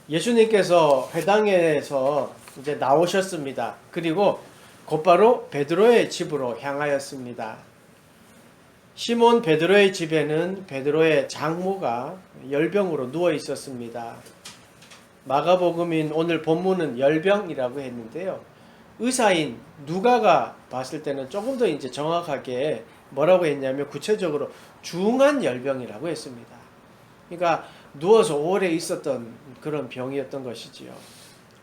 예수님께서 회당에서 이제 나오셨습니다. 그리고 곧바로 베드로의 집으로 향하였습니다. 시몬 베드로의 집에는 베드로의 장모가 열병으로 누워 있었습니다. 마가복음인 오늘 본문은 열병이라고 했는데요. 의사인 누가가 봤을 때는 조금 더 이제 정확하게 뭐라고 했냐면 구체적으로 중한 열병이라고 했습니다. 그러니까 누워서 오래 있었던 그런 병이었던 것이지요.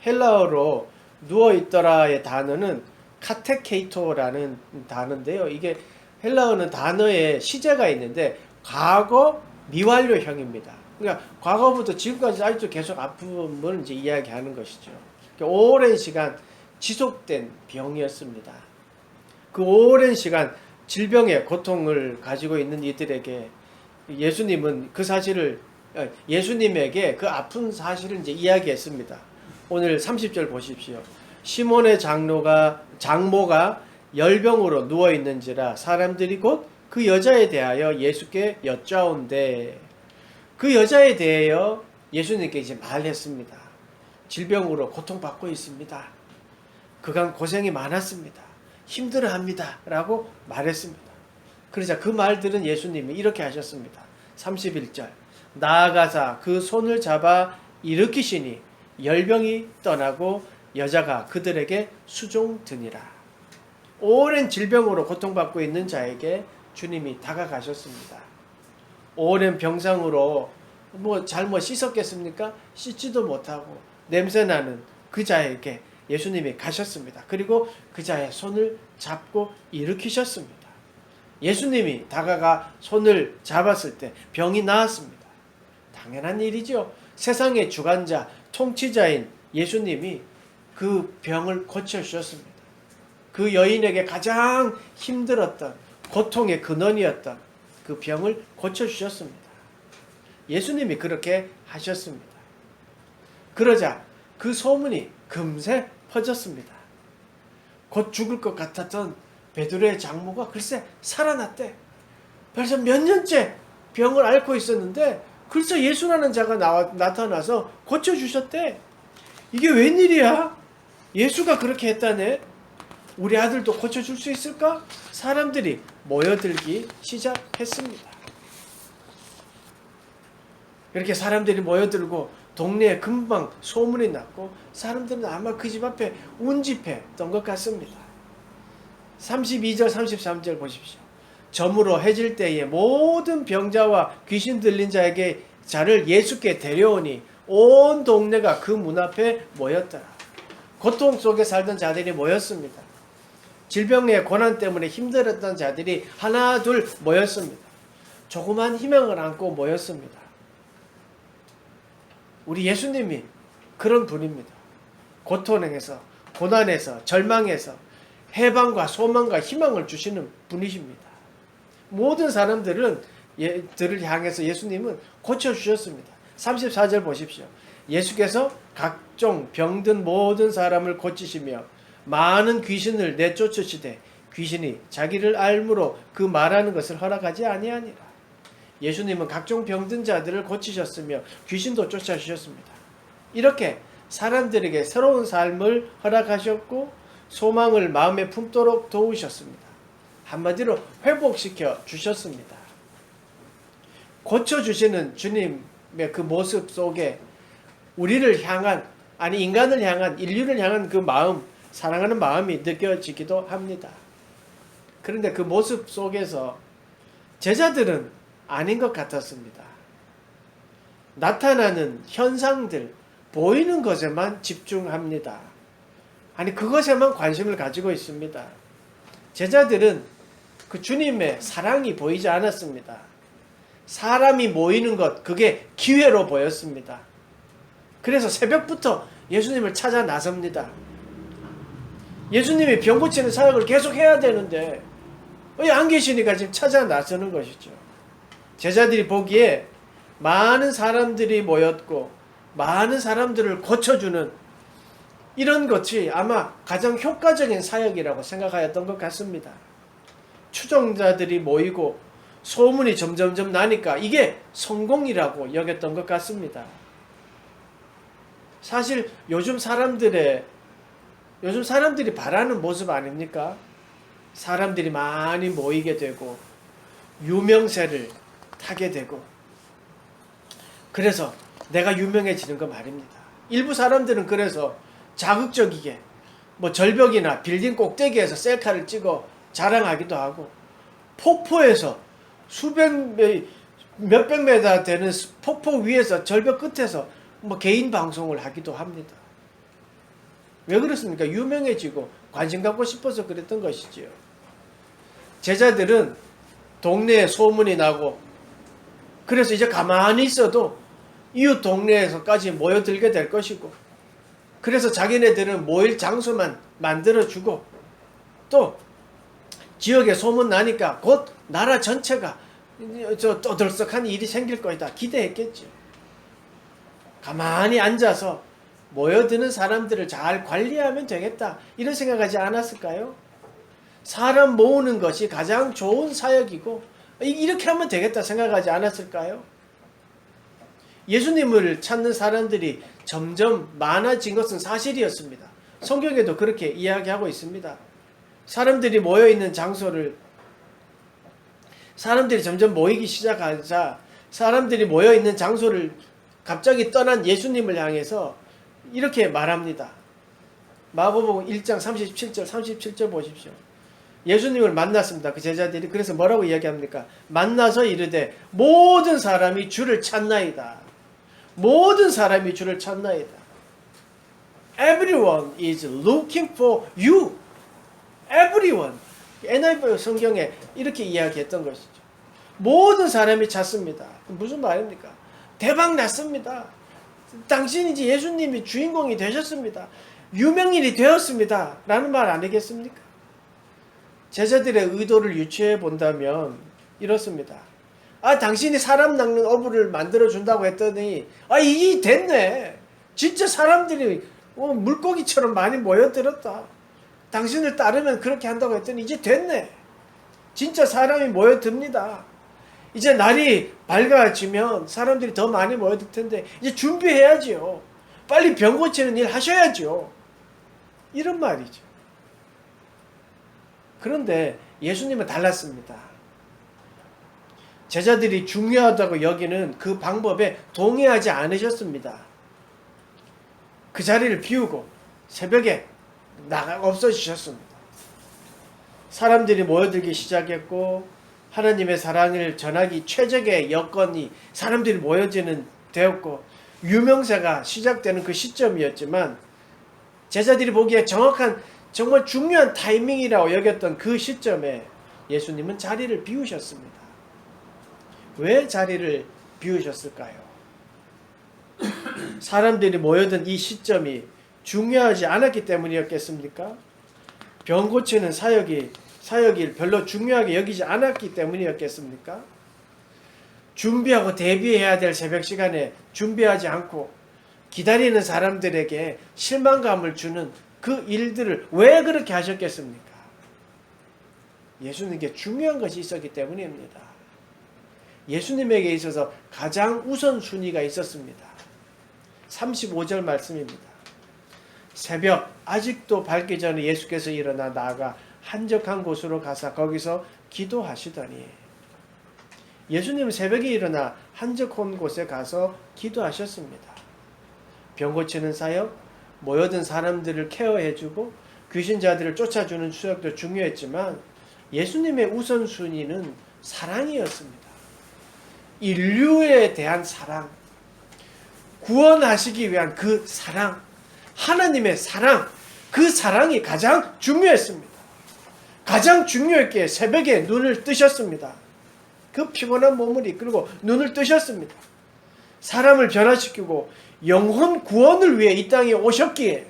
헬라어로 누워있더라의 단어는 카테케이토라는 단어인데요. 이게 헬라어는 단어에 시제가 있는데 과거 미완료형입니다. 그러니까 과거부터 지금까지 아직도 계속 아픔을 이제 이야기하는 것이죠. 그러니까 오랜 시간 지속된 병이었습니다. 그 오랜 시간 질병의 고통을 가지고 있는 이들에게 예수님은 그 사실을 예수님에게 그 아픈 사실을 이제 이야기했습니다. 오늘 30절 보십시오. 시몬의 장모가 열병으로 누워 있는지라 사람들이 곧 그 여자에 대하여 예수께 여짜온대. 그 여자에 대하여 예수님께 이제 말했습니다. 질병으로 고통받고 있습니다. 그간 고생이 많았습니다. 힘들어합니다. 라고 말했습니다. 그러자 그 말들은 예수님이 이렇게 하셨습니다. 31절 나아가사 그 손을 잡아 일으키시니 열병이 떠나고 여자가 그들에게 수종드니라. 오랜 질병으로 고통받고 있는 자에게 주님이 다가가셨습니다. 오랜 병상으로 잘못 씻었겠습니까? 씻지도 못하고 냄새나는 그 자에게 예수님이 가셨습니다. 그리고 그 자의 손을 잡고 일으키셨습니다. 예수님이 다가가 손을 잡았을 때 병이 나았습니다. 당연한 일이죠. 세상의 주관자, 통치자인 예수님이 그 병을 고쳐주셨습니다. 그 여인에게 가장 힘들었던 고통의 근원이었던 그 병을 고쳐주셨습니다. 예수님이 그렇게 하셨습니다. 그러자 그 소문이 금세 퍼졌습니다. 곧 죽을 것 같았던 베드로의 장모가 글쎄 살아났대. 벌써 몇 년째 병을 앓고 있었는데 글쎄 예수라는 자가 나타나서 고쳐주셨대. 이게 웬일이야? 예수가 그렇게 했다네. 우리 아들도 고쳐줄 수 있을까? 사람들이 모여들기 시작했습니다. 이렇게 사람들이 모여들고 동네에 금방 소문이 났고 사람들은 아마 그 집 앞에 운집했던 것 같습니다. 32절 33절 보십시오. 저물어 해질 때에 모든 병자와 귀신 들린 자를 예수께 데려오니 온 동네가 그 문 앞에 모였더라. 고통 속에 살던 자들이 모였습니다. 질병의 고난 때문에 힘들었던 자들이 하나 둘 모였습니다. 조그만 희망을 안고 모였습니다. 우리 예수님이 그런 분입니다. 고통에서, 고난에서, 절망에서 해방과 소망과 희망을 주시는 분이십니다. 모든 사람들을 향해서 예수님은 고쳐주셨습니다. 34절 보십시오. 예수께서 각종 병든 모든 사람을 고치시며 많은 귀신을 내쫓으시되 귀신이 자기를 알므로 그 말하는 것을 허락하지 아니하니라. 예수님은 각종 병든 자들을 고치셨으며 귀신도 쫓아주셨습니다. 이렇게 사람들에게 새로운 삶을 허락하셨고 소망을 마음에 품도록 도우셨습니다. 한마디로 회복시켜 주셨습니다. 고쳐주시는 주님의 그 모습 속에 우리를 향한, 인간을 향한, 인류를 향한 그 마음, 사랑하는 마음이 느껴지기도 합니다. 그런데 그 모습 속에서 제자들은 아닌 것 같았습니다. 나타나는 현상들, 보이는 것에만 집중합니다. 그것에만 관심을 가지고 있습니다. 제자들은 그 주님의 사랑이 보이지 않았습니다. 사람이 모이는 것, 그게 기회로 보였습니다. 그래서 새벽부터 예수님을 찾아 나섭니다. 예수님이 병 고치는 사역을 계속 해야 되는데 왜 안 계시니까 지금 찾아 나서는 것이죠. 제자들이 보기에 많은 사람들이 모였고 많은 사람들을 고쳐주는 이런 것이 아마 가장 효과적인 사역이라고 생각하였던 것 같습니다. 추종자들이 모이고 소문이 점점점 나니까 이게 성공이라고 여겼던 것 같습니다. 사실 요즘 사람들이 바라는 모습 아닙니까? 사람들이 많이 모이게 되고 유명세를 타게 되고, 그래서 내가 유명해지는 거 말입니다. 일부 사람들은 그래서 자극적이게 뭐 절벽이나 빌딩 꼭대기에서 셀카를 찍어 자랑하기도 하고, 폭포에서 몇백 메다 되는 폭포 위에서 절벽 끝에서 뭐 개인 방송을 하기도 합니다. 왜 그렇습니까? 유명해지고 관심 갖고 싶어서 그랬던 것이지요. 제자들은 동네에 소문이 나고, 그래서 이제 가만히 있어도 이웃 동네에서까지 모여들게 될 것이고, 그래서 자기네들은 모일 장소만 만들어주고, 또 지역에 소문 나니까 곧 나라 전체가 떠들썩한 일이 생길 거다 기대했겠죠. 가만히 앉아서 모여드는 사람들을 잘 관리하면 되겠다, 이런 생각하지 않았을까요? 사람 모으는 것이 가장 좋은 사역이고 이렇게 하면 되겠다 생각하지 않았을까요? 예수님을 찾는 사람들이 점점 많아진 것은 사실이었습니다. 성경에도 그렇게 이야기하고 있습니다. 사람들이 모여있는 장소를, 사람들이 점점 모이기 시작하자 사람들이 모여있는 장소를 갑자기 떠난 예수님을 향해서 이렇게 말합니다. 마가복음 1장 37절 보십시오. 예수님을 만났습니다. 그 제자들이. 그래서 뭐라고 이야기합니까? 만나서 이르되 모든 사람이 주를 찾나이다. 모든 사람이 주를 찾나이다. Everyone is looking for you. Everyone. NIV 성경에 이렇게 이야기했던 것이죠. 모든 사람이 찾습니다. 무슨 말입니까? 대박 났습니다. 당신이 이제 예수님이 주인공이 되셨습니다. 유명인이 되었습니다. 라는 말 아니겠습니까? 제자들의 의도를 유추해 본다면 이렇습니다. 당신이 사람 낚는 어부를 만들어 준다고 했더니 이게 됐네. 진짜 사람들이 물고기처럼 많이 모여들었다. 당신을 따르면 그렇게 한다고 했더니 이제 됐네. 진짜 사람이 모여듭니다. 이제 날이 밝아지면 사람들이 더 많이 모여들 텐데 이제 준비해야지요. 빨리 병 고치는 일 하셔야죠. 이런 말이죠. 그런데 예수님은 달랐습니다. 제자들이 중요하다고 여기는 그 방법에 동의하지 않으셨습니다. 그 자리를 비우고 새벽에 없어지셨습니다. 사람들이 모여들기 시작했고, 하나님의 사랑을 전하기 최적의 여건이 사람들이 모여지는 되었고, 유명세가 시작되는 그 시점이었지만, 제자들이 보기에 정말 중요한 타이밍이라고 여겼던 그 시점에 예수님은 자리를 비우셨습니다. 왜 자리를 비우셨을까요? 사람들이 모여든 이 시점이 중요하지 않았기 때문이었겠습니까? 병 고치는 사역이 별로 중요하게 여기지 않았기 때문이었겠습니까? 준비하고 대비해야 될 새벽 시간에 준비하지 않고 기다리는 사람들에게 실망감을 주는 그 일들을 왜 그렇게 하셨겠습니까? 예수님께 중요한 것이 있었기 때문입니다. 예수님에게 있어서 가장 우선순위가 있었습니다. 35절 말씀입니다. 새벽 아직도 밝기 전에 예수께서 일어나 나아가 한적한 곳으로 가사 거기서 기도하시더니, 예수님은 새벽에 일어나 한적한 곳에 가서 기도하셨습니다. 병 고치는 사역, 모여든 사람들을 케어해주고 귀신자들을 쫓아주는 수역도 중요했지만 예수님의 우선순위는 사랑이었습니다. 인류에 대한 사랑, 구원하시기 위한 그 사랑, 하나님의 사랑, 그 사랑이 가장 중요했습니다. 가장 중요했기에 새벽에 눈을 뜨셨습니다. 그 피곤한 몸을 이끌고 눈을 뜨셨습니다. 사람을 변화시키고 영혼 구원을 위해 이 땅에 오셨기에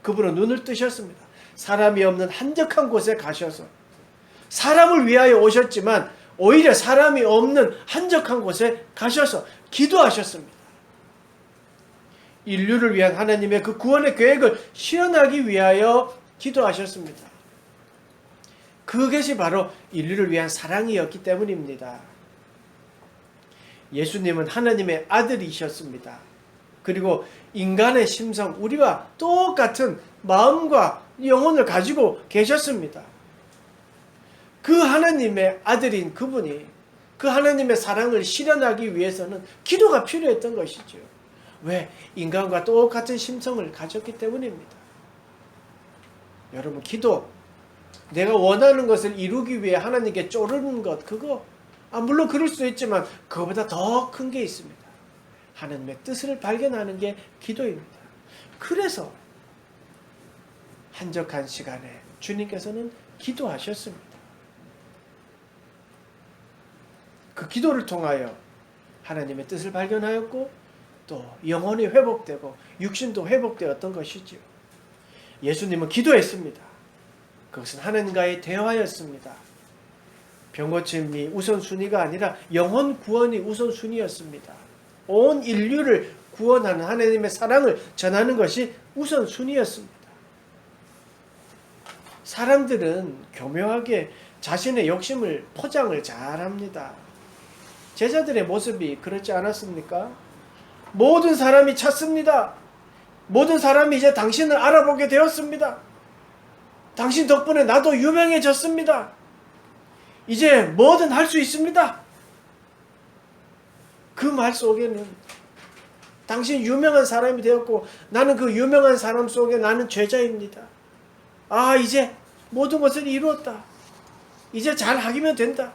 그분은 눈을 뜨셨습니다. 사람이 없는 한적한 곳에 가셔서 사람을 위하여 오셨지만 오히려 사람이 없는 한적한 곳에 가셔서 기도하셨습니다. 인류를 위한 하나님의 그 구원의 계획을 실현하기 위하여 기도하셨습니다. 그것이 바로 인류를 위한 사랑이었기 때문입니다. 예수님은 하나님의 아들이셨습니다. 그리고 인간의 심성, 우리와 똑같은 마음과 영혼을 가지고 계셨습니다. 그 하나님의 아들인 그분이 그 하나님의 사랑을 실현하기 위해서는 기도가 필요했던 것이죠. 왜? 인간과 똑같은 심성을 가졌기 때문입니다. 여러분, 기도, 내가 원하는 것을 이루기 위해 하나님께 쪼르는 것, 그거 물론 그럴 수도 있지만 그거보다 더 큰 게 있습니다. 하나님의 뜻을 발견하는 게 기도입니다. 그래서 한적한 시간에 주님께서는 기도하셨습니다. 그 기도를 통하여 하나님의 뜻을 발견하였고 또 영혼이 회복되고 육신도 회복되었던 것이지요. 예수님은 기도했습니다. 그것은 하나님과의 대화였습니다. 병고침이 우선순위가 아니라 영혼 구원이 우선순위였습니다. 온 인류를 구원하는 하나님의 사랑을 전하는 것이 우선순위였습니다. 사람들은 교묘하게 자신의 욕심을 포장을 잘합니다. 제자들의 모습이 그렇지 않았습니까? 모든 사람이 찾습니다. 모든 사람이 이제 당신을 알아보게 되었습니다. 당신 덕분에 나도 유명해졌습니다. 이제 뭐든 할 수 있습니다. 그 말 속에는 당신 유명한 사람이 되었고 나는 그 유명한 사람 속에 나는 죄자입니다. 이제 모든 것을 이루었다. 이제 잘 하기면 된다.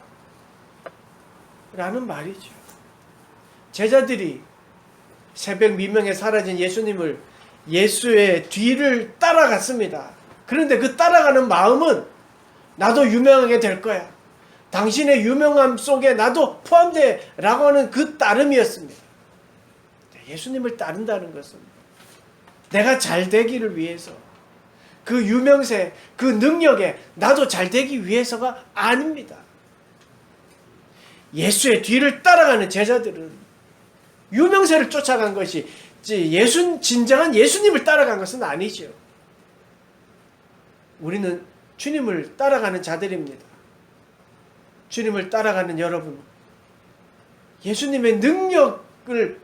라는 말이죠. 제자들이 새벽 미명에 사라진 예수의 뒤를 따라갔습니다. 그런데 그 따라가는 마음은 나도 유명하게 될 거야. 당신의 유명함 속에 나도 포함돼 라고 하는 그 따름이었습니다. 예수님을 따른다는 것은 내가 잘 되기를 위해서 그 유명세, 그 능력에 나도 잘 되기 위해서가 아닙니다. 예수의 뒤를 따라가는 제자들은 유명세를 쫓아간 것이 진정한 예수님을 따라간 것은 아니죠. 우리는 주님을 따라가는 자들입니다. 주님을 따라가는 여러분, 예수님의 능력을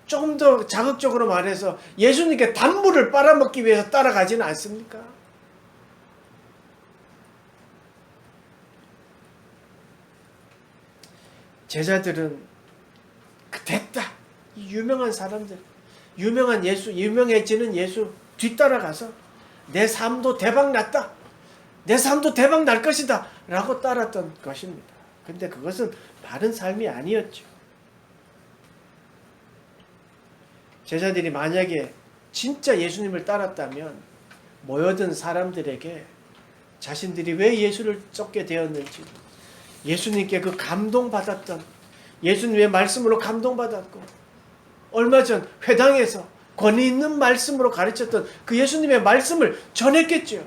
조금 더 자극적으로 말해서 예수님께 단물을 빨아먹기 위해서 따라가지는 않습니까? 제자들은 됐다. 유명한 사람들, 유명한 예수, 유명해지는 예수 뒤따라가서 내 삶도 대박 났다. 내 삶도 대박 날 것이다. 라고 따랐던 것입니다. 근데 그것은 바른 삶이 아니었죠. 제자들이 만약에 진짜 예수님을 따랐다면 모여든 사람들에게 자신들이 왜 예수를 쫓게 되었는지, 예수님께 그 감동받았던, 예수님의 말씀으로 감동받았고 얼마 전 회당에서 권위 있는 말씀으로 가르쳤던 그 예수님의 말씀을 전했겠죠.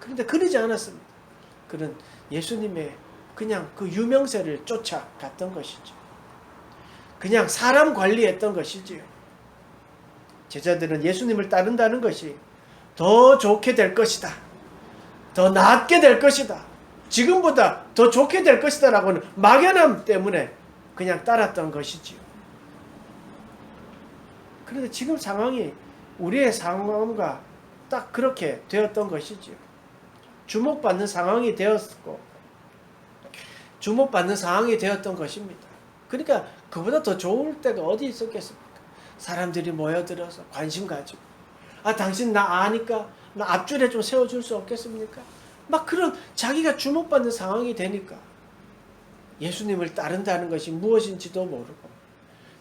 그런데 그러지 않았습니다. 그는 예수님의 그냥 그 유명세를 쫓아갔던 것이죠. 그냥 사람 관리했던 것이지요. 제자들은 예수님을 따른다는 것이 더 좋게 될 것이다. 더 낫게 될 것이다. 지금보다 더 좋게 될 것이다 라고는 막연함 때문에 그냥 따랐던 것이지요. 그런데 지금 상황이 우리의 상황과 딱 그렇게 되었던 것이지요. 주목받는 상황이 되었고 주목받는 상황이 되었던 것입니다. 그러니까 그보다 더 좋을 때가 어디 있었겠습니까? 사람들이 모여들어서 관심 가지고 당신 나 아니까 나 앞줄에 좀 세워줄 수 없겠습니까? 막 그런 자기가 주목받는 상황이 되니까 예수님을 따른다는 것이 무엇인지도 모르고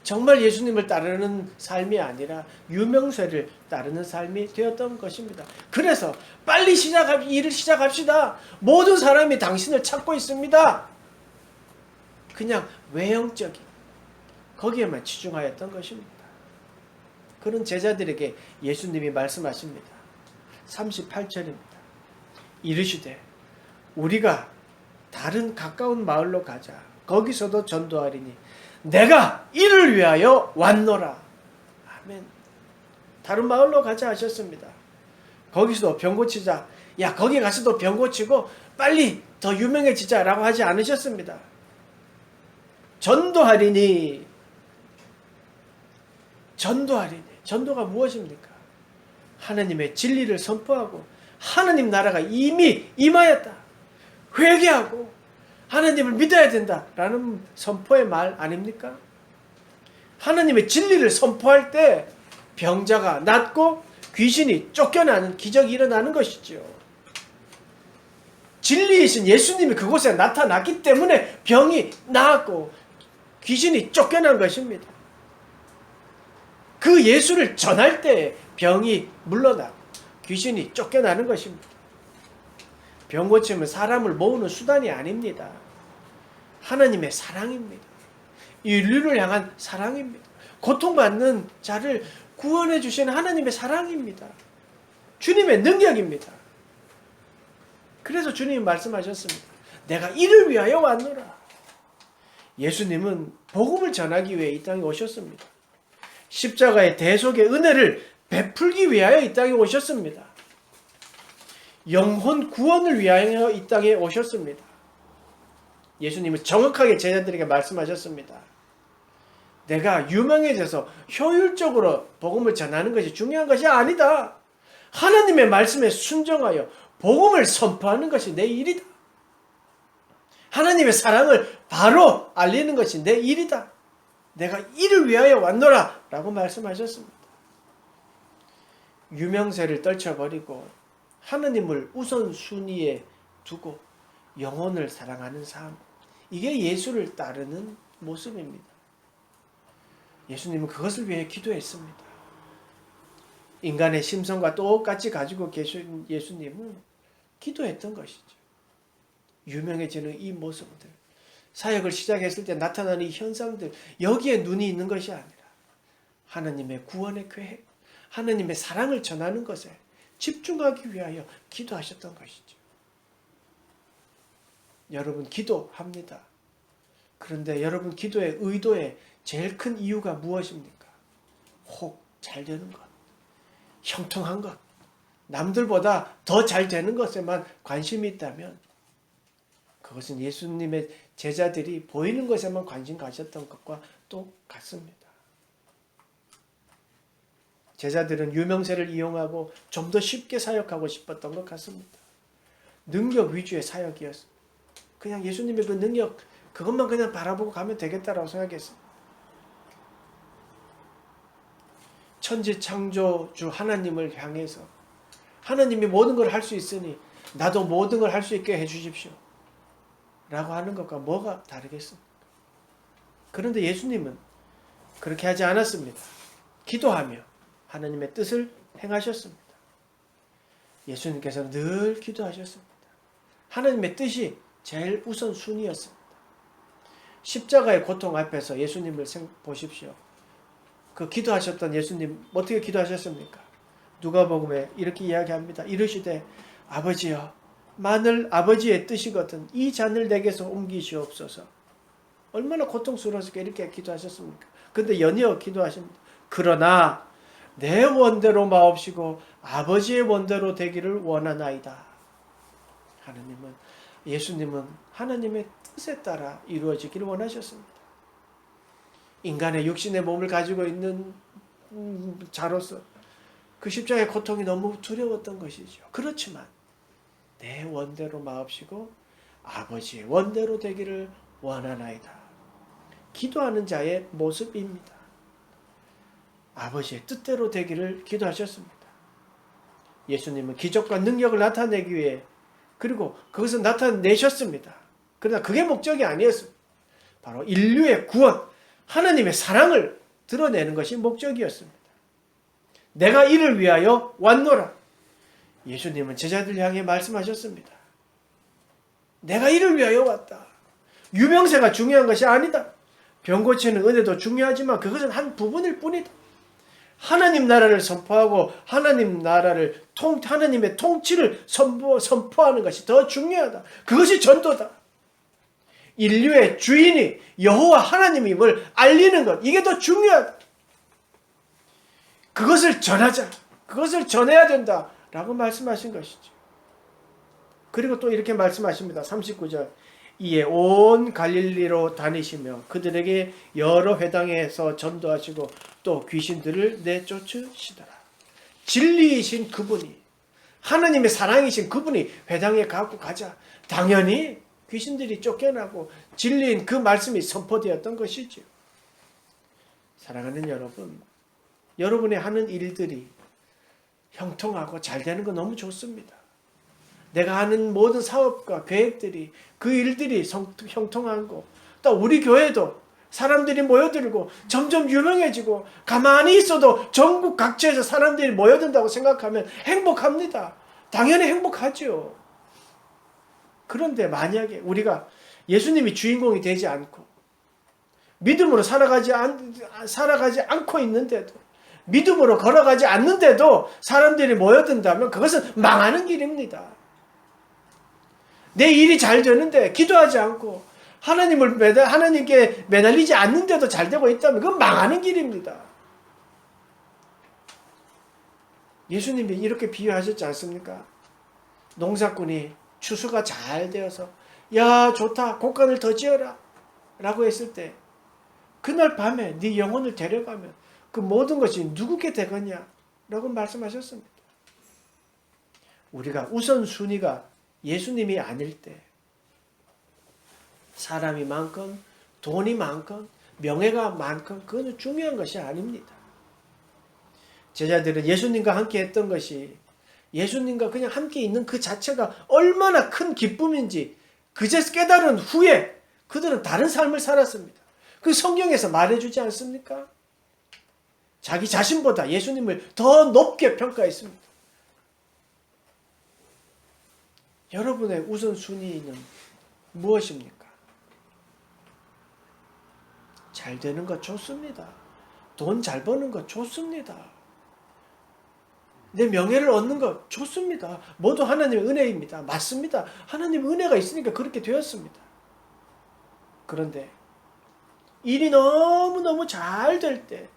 정말 예수님을 따르는 삶이 아니라 유명세를 따르는 삶이 되었던 것입니다. 그래서 빨리 일을 시작합시다. 모든 사람이 당신을 찾고 있습니다. 그냥 외형적인 거기에만 치중하였던 것입니다. 그런 제자들에게 예수님이 말씀하십니다. 38절입니다. 이르시되 우리가 다른 가까운 마을로 가자. 거기서도 전도하리니 내가 이를 위하여 왔노라. 아멘. 다른 마을로 가자 하셨습니다. 거기서도 병 고치자. 야, 거기 가서도 병 고치고 빨리 더 유명해지자라고 하지 않으셨습니다. 전도하리니 전도하리니. 전도가 무엇입니까? 하나님의 진리를 선포하고 하나님 나라가 이미 임하였다. 회개하고 하나님을 믿어야 된다라는 선포의 말 아닙니까? 하나님의 진리를 선포할 때 병자가 낫고 귀신이 쫓겨나는 기적이 일어나는 것이죠. 진리이신 예수님이 그곳에 나타났기 때문에 병이 나았고 귀신이 쫓겨난 것입니다. 그 예수를 전할 때 병이 물러나고 귀신이 쫓겨나는 것입니다. 병 고침은 사람을 모으는 수단이 아닙니다. 하나님의 사랑입니다. 인류를 향한 사랑입니다. 고통받는 자를 구원해 주시는 하나님의 사랑입니다. 주님의 능력입니다. 그래서 주님이 말씀하셨습니다. 내가 이를 위하여 왔노라. 예수님은 복음을 전하기 위해 이 땅에 오셨습니다. 십자가의 대속의 은혜를 베풀기 위하여 이 땅에 오셨습니다. 영혼 구원을 위하여 이 땅에 오셨습니다. 예수님은 정확하게 제자들에게 말씀하셨습니다. 내가 유명해져서 효율적으로 복음을 전하는 것이 중요한 것이 아니다. 하나님의 말씀에 순종하여 복음을 선포하는 것이 내 일이다. 하나님의 사랑을 바로 알리는 것이 내 일이다. 내가 이를 위하여 왔노라 라고 말씀하셨습니다. 유명세를 떨쳐버리고 하나님을 우선순위에 두고 영혼을 사랑하는 삶, 이게 예수를 따르는 모습입니다. 예수님은 그것을 위해 기도했습니다. 인간의 심성과 똑같이 가지고 계신 예수님은 기도했던 것이죠. 유명해지는 이 모습들, 사역을 시작했을 때 나타나는 이 현상들, 여기에 눈이 있는 것이 아니라 하나님의 구원의 계획, 하나님의 사랑을 전하는 것에 집중하기 위하여 기도하셨던 것이죠. 여러분 기도합니다. 그런데 여러분 기도의 의도의 제일 큰 이유가 무엇입니까? 혹 잘 되는 것, 형통한 것, 남들보다 더 잘 되는 것에만 관심이 있다면 그것은 예수님의 제자들이 보이는 것에만 관심 가졌던 것과 똑같습니다. 제자들은 유명세를 이용하고 좀 더 쉽게 사역하고 싶었던 것 같습니다. 능력 위주의 사역이었습니다. 그냥 예수님의 그 능력, 그것만 그냥 바라보고 가면 되겠다라고 생각했습니다. 천지창조주 하나님을 향해서 하나님이 모든 걸 할 수 있으니 나도 모든 걸 할 수 있게 해주십시오 라고 하는 것과 뭐가 다르겠습니까? 그런데 예수님은 그렇게 하지 않았습니다. 기도하며 하나님의 뜻을 행하셨습니다. 예수님께서는 늘 기도하셨습니다. 하나님의 뜻이 제일 우선순위였습니다. 십자가의 고통 앞에서 예수님을 보십시오. 그 기도하셨던 예수님 어떻게 기도하셨습니까? 누가복음에 이렇게 이야기합니다. 이르시되 아버지여 만일 아버지의 뜻이거든 이 잔을 내게서 옮기시옵소서. 얼마나 고통스러워서 이렇게 기도하셨습니까? 근데 연이어 기도하십니다. 그러나 내 원대로 마옵시고 아버지의 원대로 되기를 원하나이다. 예수님은 하나님의 뜻에 따라 이루어지기를 원하셨습니다. 인간의 육신의 몸을 가지고 있는 자로서 그 십자가의 고통이 너무 두려웠던 것이죠. 그렇지만 내 원대로 마옵시고 아버지의 원대로 되기를 원하나이다. 기도하는 자의 모습입니다. 아버지의 뜻대로 되기를 기도하셨습니다. 예수님은 기적과 능력을 나타내기 위해 그리고 그것을 나타내셨습니다. 그러나 그게 목적이 아니었습니다. 바로 인류의 구원, 하나님의 사랑을 드러내는 것이 목적이었습니다. 내가 이를 위하여 왔노라. 예수님은 제자들 향해 말씀하셨습니다. 내가 이를 위하여 왔다. 유명세가 중요한 것이 아니다. 병 고치는 은혜도 중요하지만 그것은 한 부분일 뿐이다. 하나님 나라를 선포하고 하나님의 통치를 선포하는 것이 더 중요하다. 그것이 전도다. 인류의 주인이 여호와 하나님임을 알리는 것, 이게 더 중요하다. 그것을 전하자. 그것을 전해야 된다라고 말씀하신 것이죠. 그리고 또 이렇게 말씀하십니다. 39절. 이에 온 갈릴리로 다니시며 그들에게 여러 회당에서 전도하시고 또 귀신들을 내쫓으시더라. 진리이신 그분이, 하나님의 사랑이신 그분이 회당에 갖고 가자. 당연히 귀신들이 쫓겨나고 진리인 그 말씀이 선포되었던 것이지요. 사랑하는 여러분, 여러분의 하는 일들이 형통하고 잘 되는 거 너무 좋습니다. 내가 하는 모든 사업과 계획들이, 그 일들이 형통한 거, 또 우리 교회도 사람들이 모여들고 점점 유명해지고 가만히 있어도 전국 각지에서 사람들이 모여든다고 생각하면 행복합니다. 당연히 행복하죠. 그런데 만약에 우리가 예수님이 주인공이 되지 않고 믿음으로 살아가지 않고 있는데도, 믿음으로 걸어가지 않는데도 사람들이 모여든다면 그것은 망하는 길입니다. 내 일이 잘 되는데 기도하지 않고 하나님께 매달리지 않는데도 잘 되고 있다면 그건 망하는 길입니다. 예수님이 이렇게 비유하셨지 않습니까? 농사꾼이 추수가 잘 되어서 야 좋다, 곡간을 더 지어라 라고 했을 때 그날 밤에 네 영혼을 데려가면 그 모든 것이 누구께 되겠냐 라고 말씀하셨습니다. 우리가 우선순위가 예수님이 아닐 때 사람이 많건 돈이 많건 명예가 많건 그건 중요한 것이 아닙니다. 제자들은 예수님과 함께 했던 것이, 예수님과 그냥 함께 있는 그 자체가 얼마나 큰 기쁨인지 그제서 깨달은 후에 그들은 다른 삶을 살았습니다. 그 성경에서 말해주지 않습니까? 자기 자신보다 예수님을 더 높게 평가했습니다. 여러분의 우선순위는 무엇입니까? 잘 되는 것 좋습니다. 돈 잘 버는 것 좋습니다. 내 명예를 얻는 것 좋습니다. 모두 하나님의 은혜입니다. 맞습니다. 하나님의 은혜가 있으니까 그렇게 되었습니다. 그런데 일이 너무너무 잘 될 때,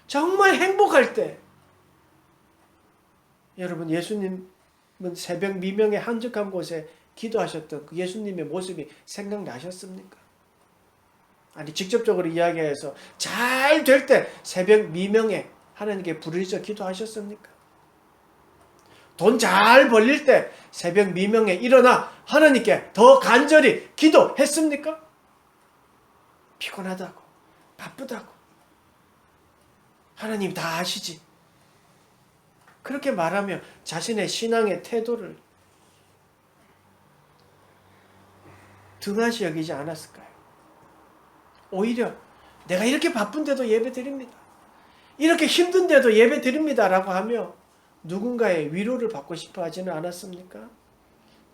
정말 행복할 때, 여러분 예수님은 새벽 미명에 한적한 곳에 기도하셨던 그 예수님의 모습이 생각나셨습니까? 아니 직접적으로 이야기해서 잘 될 때 새벽 미명에 하나님께 부르짖어 기도하셨습니까? 돈 잘 벌릴 때 새벽 미명에 일어나 하나님께 더 간절히 기도했습니까? 피곤하다고, 바쁘다고, 하나님 다 아시지. 그렇게 말하며 자신의 신앙의 태도를 등한시 여기지 않았을까요? 오히려 내가 이렇게 바쁜데도 예배 드립니다, 이렇게 힘든데도 예배 드립니다 라고 하며 누군가의 위로를 받고 싶어 하지는 않았습니까?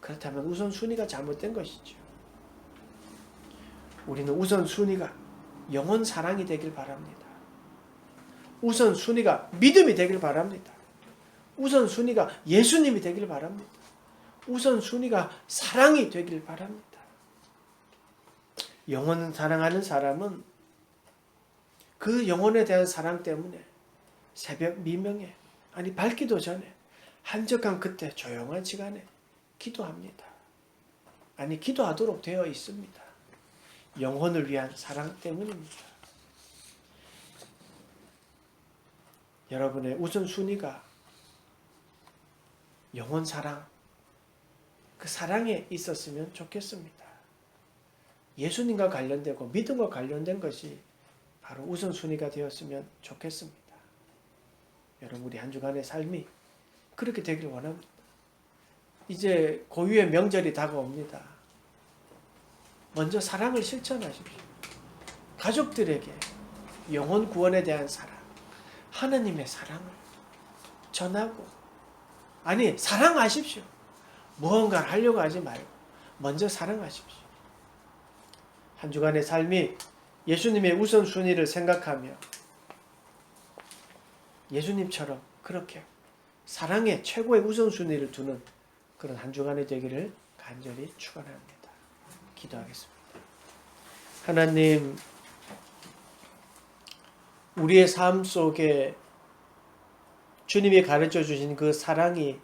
그렇다면 우선순위가 잘못된 것이죠. 우리는 우선순위가 영혼 사랑이 되길 바랍니다. 우선순위가 믿음이 되길 바랍니다. 우선순위가 예수님이 되길 바랍니다. 우선순위가 사랑이 되길 바랍니다. 영혼을 사랑하는 사람은 그 영혼에 대한 사랑 때문에 새벽 미명에, 아니 밝기도 전에 한적한 그때 조용한 시간에 기도합니다. 아니 기도하도록 되어 있습니다. 영혼을 위한 사랑 때문입니다. 여러분의 우선순위가 영혼 사랑, 그 사랑에 있었으면 좋겠습니다. 예수님과 관련되고 믿음과 관련된 것이 바로 우선순위가 되었으면 좋겠습니다. 여러분 우리 한 주간의 삶이 그렇게 되길 원합니다. 이제 고유의 명절이 다가옵니다. 먼저 사랑을 실천하십시오. 가족들에게 영혼 구원에 대한 사랑, 하나님의 사랑을 전하고, 아니 사랑하십시오. 무언가를 하려고 하지 말고 먼저 사랑하십시오. 한 주간의 삶이 예수님의 우선순위를 생각하며 예수님처럼 그렇게 사랑의 최고의 우선순위를 두는 그런 한 주간이 되기를 간절히 축원합니다. 기도하겠습니다. 하나님, 우리의 삶 속에 주님이 가르쳐 주신 그 사랑이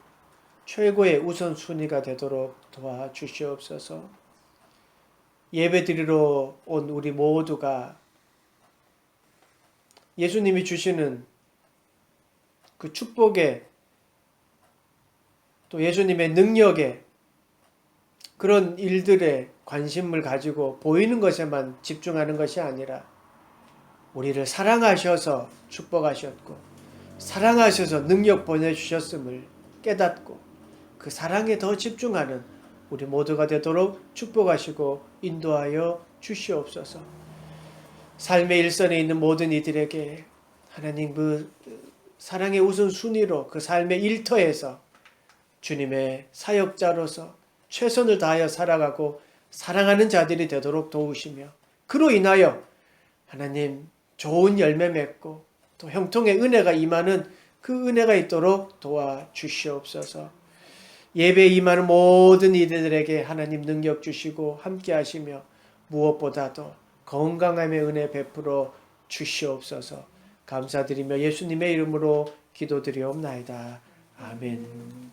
최고의 우선순위가 되도록 도와주시옵소서. 예배드리러 온 우리 모두가 예수님이 주시는 그 축복에 또 예수님의 능력에 그런 일들에 관심을 가지고 보이는 것에만 집중하는 것이 아니라 우리를 사랑하셔서 축복하셨고 사랑하셔서 능력 보내주셨음을 깨닫고 그 사랑에 더 집중하는 우리 모두가 되도록 축복하시고 인도하여 주시옵소서. 삶의 일선에 있는 모든 이들에게 하나님 그 사랑의 우선순위로 그 삶의 일터에서 주님의 사역자로서 최선을 다하여 살아가고 사랑하는 자들이 되도록 도우시며 그로 인하여 하나님 좋은 열매 맺고 또 형통의 은혜가 임하는 그 은혜가 있도록 도와주시옵소서. 예배에 임하는 모든 이들에게 하나님 능력 주시고 함께 하시며 무엇보다도 건강함의 은혜 베풀어 주시옵소서. 감사드리며 예수님의 이름으로 기도드리옵나이다. 아멘.